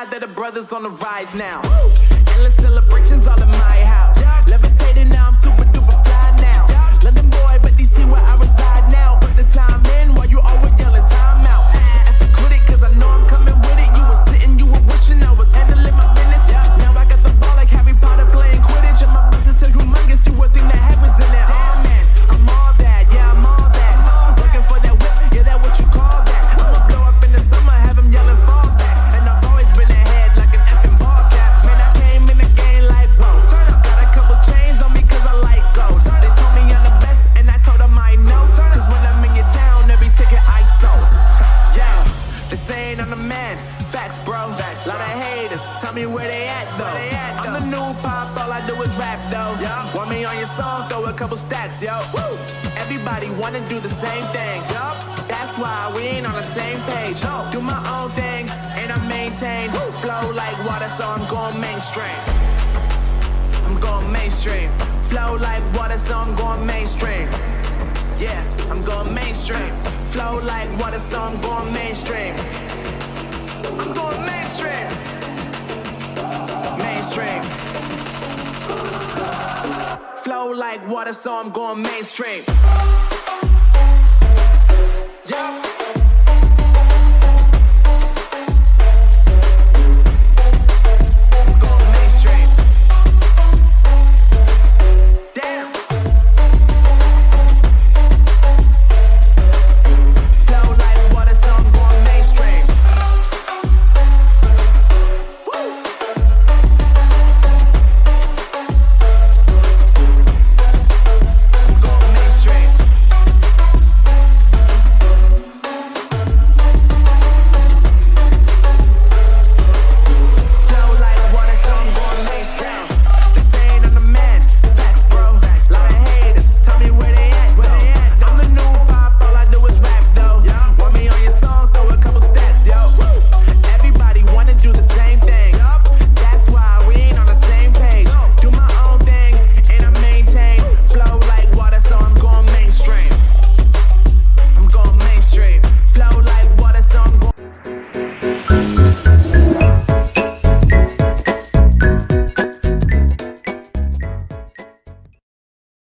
proud that the brothers on the rise now. Endless celebrations all in my house. Levitating now, I'm super duper fly now. London boy, but DC where I reside now. Put the time in while you always yelling time out. And for quit it, cause I know I'm coming with it. You were sitting, you were wishing I was handling my business. Now I got the ball like Harry Potter playing Quidditch. And my business is humongous, you would think that happens in there. Oh man, I'm all that, yeah, I'm all that. Looking for that whip, yeah, that what you call that. I'ma blow up in the summer, have them yelling fall back. And I've always been ahead like an effing ball cap. Man, I came in the game like, whoa. Got a couple chains on me cause I like gold. They told me I'm the best and I told them I know. Cause when I'm in your town, every ticket I sold. Yeah, they saying I'm the man. Facts, bro. Lot of haters, tell me where they at though. I'm the new pop, all I do is rap though. Want me on your song, throw a couple stacks, yo. Woo! Everybody wanna do the same thing. That's why we ain't on the same page. Do my own thing, and I maintain. Flow like water, so I'm going mainstream. I'm going mainstream. Flow like water, so I'm going mainstream. Yeah, I'm going mainstream. Flow like water, so I'm going mainstream. I'm going mainstream. Mainstream. Flow like water, so I'm going mainstream.